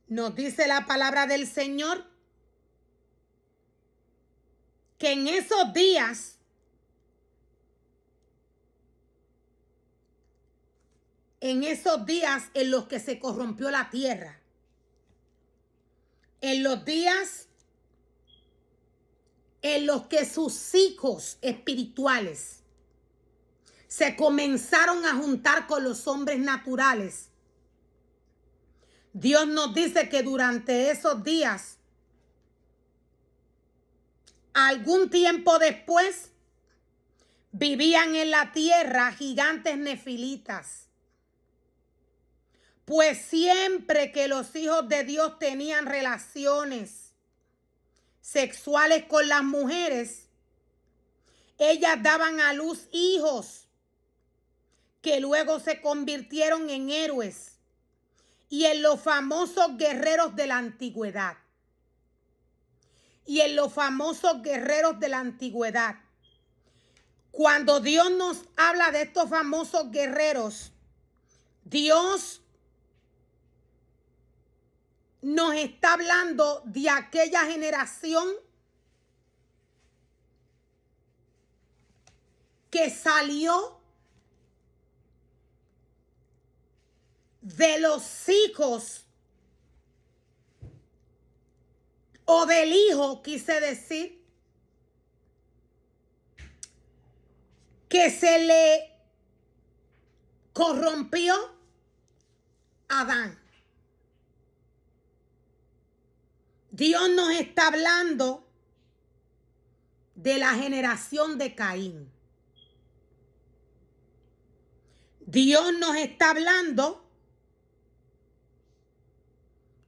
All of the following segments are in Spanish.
Nos dice la palabra del Señor que en esos días en los que se corrompió la tierra, en los días en los que sus hijos espirituales se comenzaron a juntar con los hombres naturales, Dios nos dice que durante esos días, algún tiempo después, vivían en la tierra gigantes nefilitas. Pues siempre que los hijos de Dios tenían relaciones sexuales con las mujeres, ellas daban a luz hijos que luego se convirtieron en héroes y en los famosos guerreros de la antigüedad. Y en los famosos guerreros de la antigüedad. Cuando Dios nos habla de estos famosos guerreros, Dios nos está hablando de aquella generación que salió de los hijos o del hijo, quise decir, que se le corrompió a Adán. Dios nos está hablando de la generación de Caín. Dios nos está hablando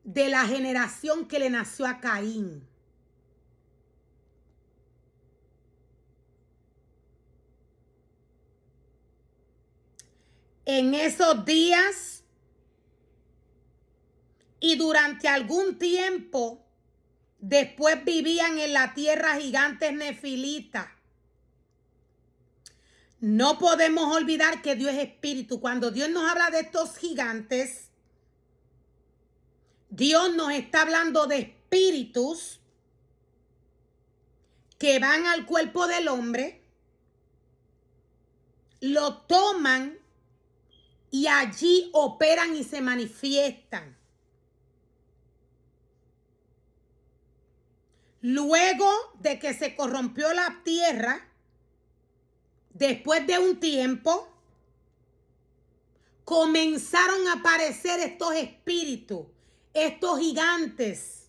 de la generación que le nació a Caín. En esos días y durante algún tiempo después vivían en la tierra gigantes nefilitas. No podemos olvidar que Dios es espíritu. Cuando Dios nos habla de estos gigantes, Dios nos está hablando de espíritus que van al cuerpo del hombre, lo toman y allí operan y se manifiestan. Luego de que se corrompió la tierra, después de un tiempo, comenzaron a aparecer estos espíritus, estos gigantes.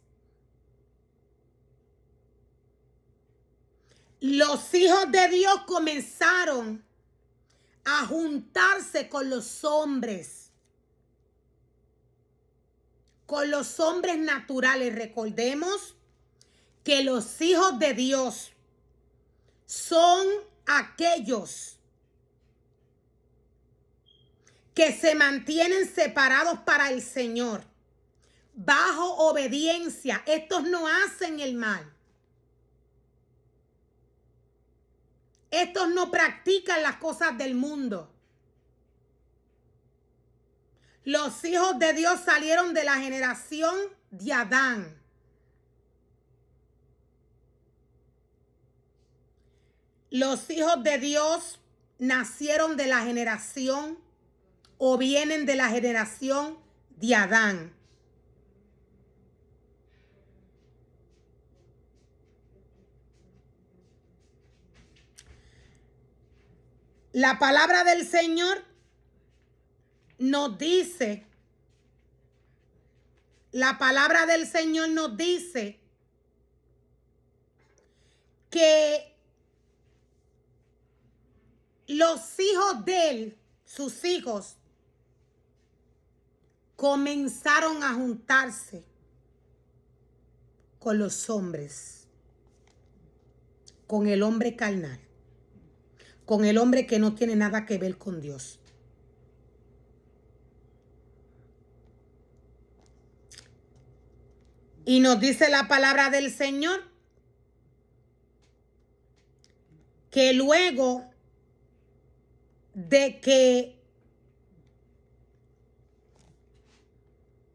Los hijos de Dios comenzaron a juntarse con los hombres naturales. Recordemos que los hijos de Dios son aquellos que se mantienen separados para el Señor, bajo obediencia. Estos no hacen el mal. Estos no practican las cosas del mundo. Los hijos de Dios salieron de la generación de Adán. Los hijos de Dios nacieron de la generación o vienen de la generación de Adán. La palabra del Señor nos dice, que los hijos de él, sus hijos, comenzaron a juntarse con los hombres, con el hombre carnal, con el hombre que no tiene nada que ver con Dios. Y nos dice la palabra del Señor que luego de que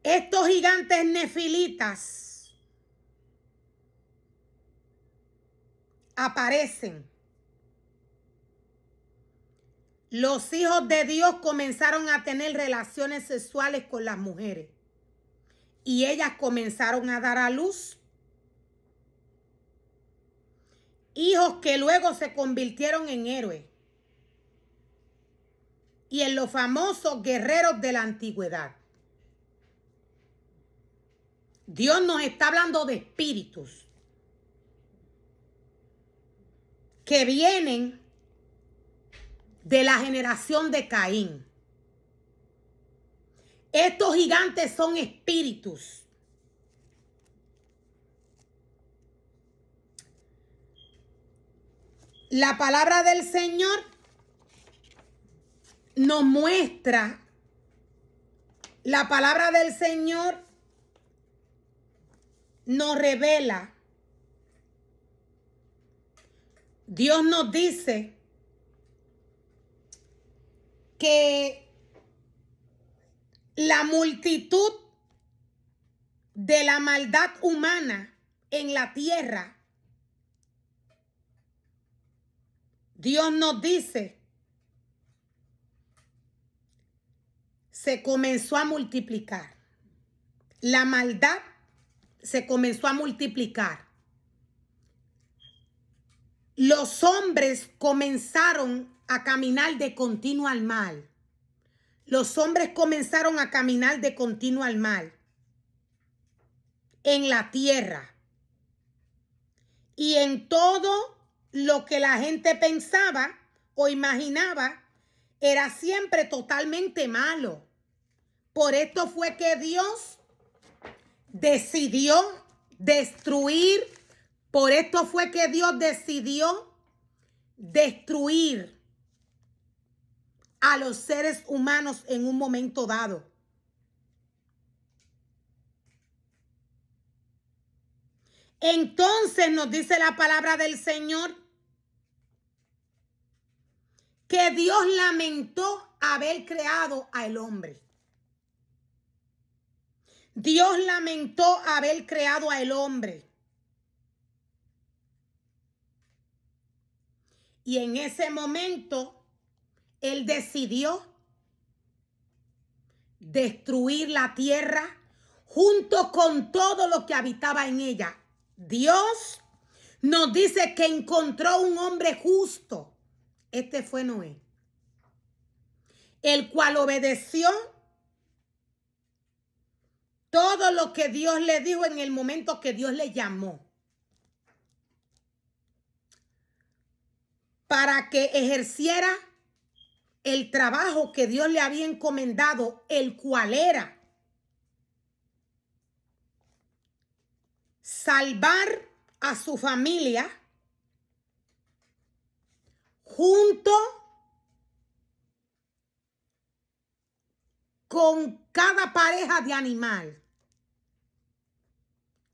estos gigantes nefilitas aparecen. Los hijos de Dios comenzaron a tener relaciones sexuales con las mujeres y ellas comenzaron a dar a luz hijos que luego se convirtieron en héroes y en los famosos guerreros de la antigüedad. Dios nos está hablando de espíritus que vienen de la generación de Caín. Estos gigantes son espíritus. La palabra del Señor nos muestra, la palabra del Señor nos revela. Dios nos dice que la multitud de la maldad humana en la tierra, Dios nos dice, se comenzó a multiplicar. La maldad se comenzó a multiplicar. Los hombres comenzaron a caminar de continuo al mal. Los hombres comenzaron a caminar de continuo al mal en la tierra. Y en todo lo que la gente pensaba o imaginaba era siempre totalmente malo. Por esto fue que Dios decidió destruir. Por esto fue que Dios decidió destruir a los seres humanos en un momento dado. Entonces nos dice la palabra del Señor que Dios lamentó haber creado al hombre. Dios lamentó haber creado al hombre. Y en ese momento, Él decidió destruir la tierra junto con todo lo que habitaba en ella. Dios nos dice que encontró un hombre justo. Este fue Noé, el cual obedeció todo lo que Dios le dijo en el momento que Dios le llamó, para que ejerciera el trabajo que Dios le había encomendado, el cual era salvar a su familia junto con cada pareja de animal.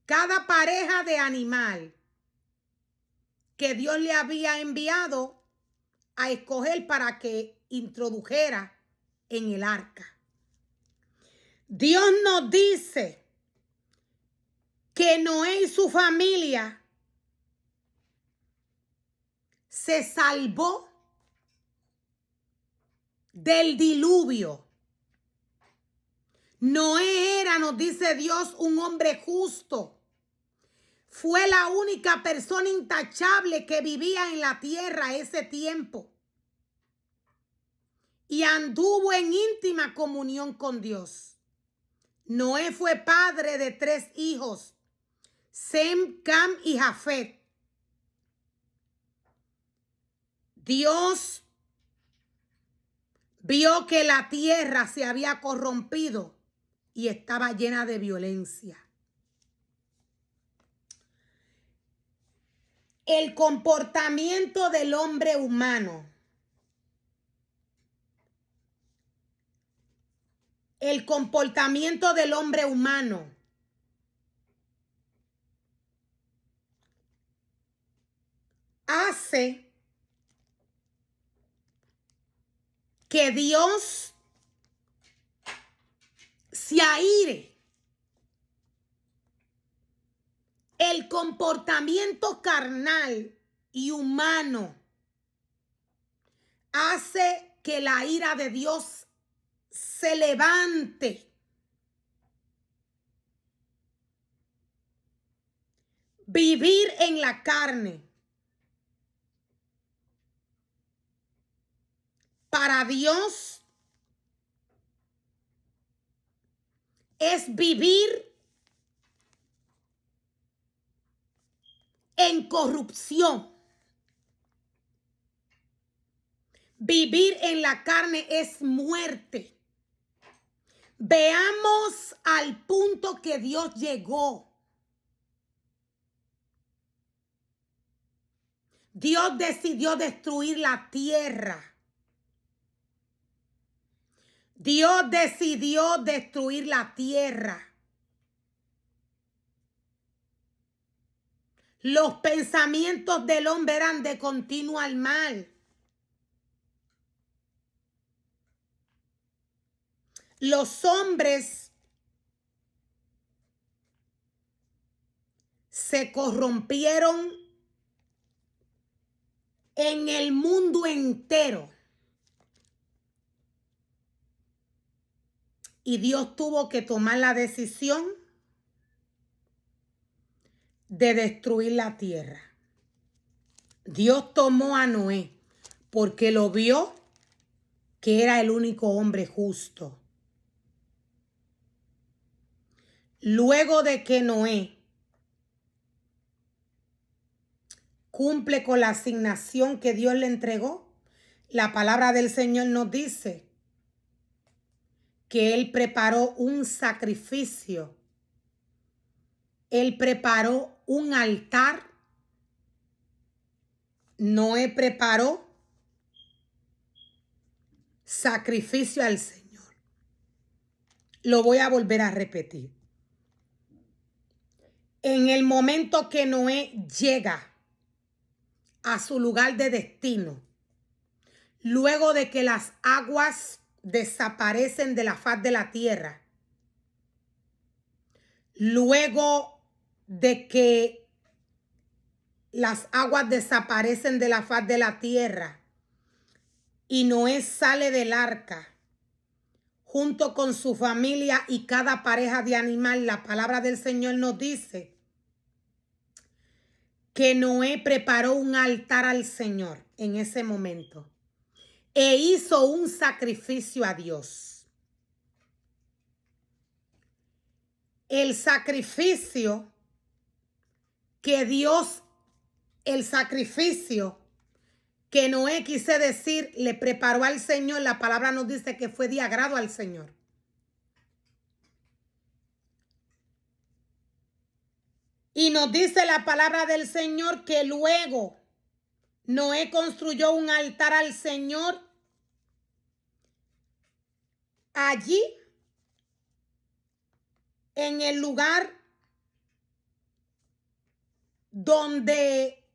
Cada pareja de animal que Dios le había enviado a escoger para que introdujera en el arca. Dios nos dice que Noé y su familia se salvó del diluvio. Noé era, nos dice Dios, un hombre justo. Fue la única persona intachable que vivía en la tierra ese tiempo. Y anduvo en íntima comunión con Dios. Noé fue padre de 3 hijos, Sem, Cam y Jafet. Dios vio que la tierra se había corrompido y estaba llena de violencia. El comportamiento del hombre humano. El comportamiento del hombre humano hace que Dios se aire El comportamiento carnal y humano hace que la ira de Dios se levante. Vivir en la carne para Dios es vivir en corrupción. Vivir en la carne es muerte. Veamos al punto que Dios llegó. Dios decidió destruir la tierra. Dios decidió destruir la tierra. Los pensamientos del hombre eran de continuo al mal. Los hombres se corrompieron en el mundo entero. Y Dios tuvo que tomar la decisión de destruir la tierra. Dios tomó a Noé porque lo vio que era el único hombre justo. Luego de que Noé cumple con la asignación que Dios le entregó, la palabra del Señor nos dice que él preparó un sacrificio. Él preparó un altar. Noé preparó sacrificio al Señor. Lo voy a volver a repetir. En el momento que Noé llega a su lugar de destino, luego de que las aguas desaparecen de la faz de la tierra, luego de que las aguas desaparecen de la faz de la tierra y Noé sale del arca junto con su familia y cada pareja de animal, la palabra del Señor nos dice que Noé preparó un altar al Señor en ese momento e hizo un sacrificio a Dios. El sacrificio que Dios, el sacrificio que Noé, quise decir, le preparó al Señor, la palabra nos dice que fue de agrado al Señor. Y nos dice la palabra del Señor que luego Noé construyó un altar al Señor allí, en el lugar donde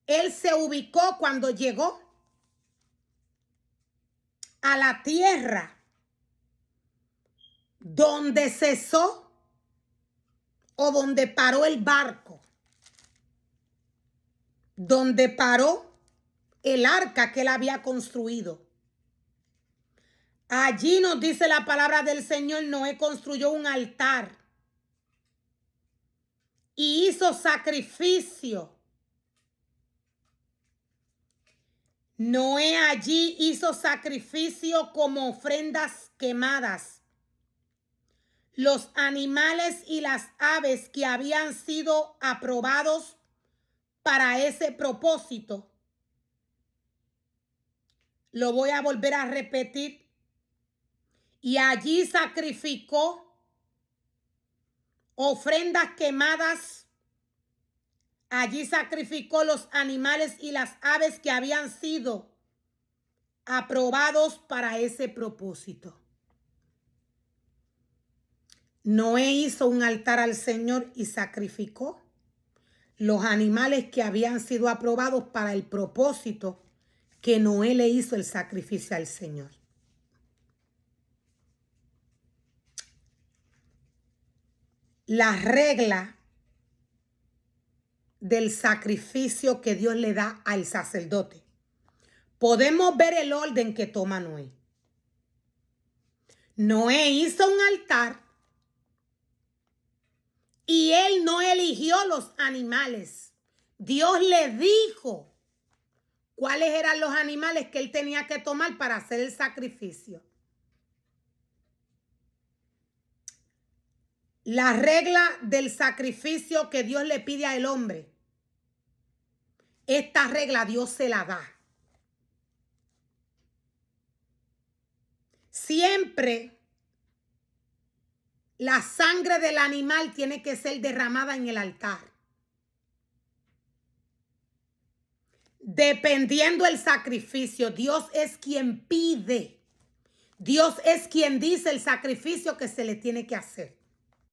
él se ubicó cuando llegó a la tierra donde cesó o donde paró el barco, donde paró el arca que él había construido. Allí nos dice la palabra del Señor, Noé construyó un altar y hizo sacrificio. Noé allí hizo sacrificio como ofrendas quemadas. Los animales y las aves que habían sido aprobados para ese propósito. Lo voy a volver a repetir. Y allí sacrificó ofrendas quemadas. Allí sacrificó los animales y las aves que habían sido aprobados para ese propósito. Noé hizo un altar al Señor y sacrificó los animales que habían sido aprobados para el propósito que Noé le hizo el sacrificio al Señor. La regla del sacrificio que Dios le da al sacerdote, podemos ver el orden que toma Noé. Noé hizo un altar y él no eligió los animales. Dios le dijo cuáles eran los animales que él tenía que tomar para hacer el sacrificio. La regla del sacrificio que Dios le pide al hombre, esta regla Dios se la da. Siempre la sangre del animal tiene que ser derramada en el altar. Dependiendo del sacrificio, Dios es quien pide. Dios es quien dice el sacrificio que se le tiene que hacer.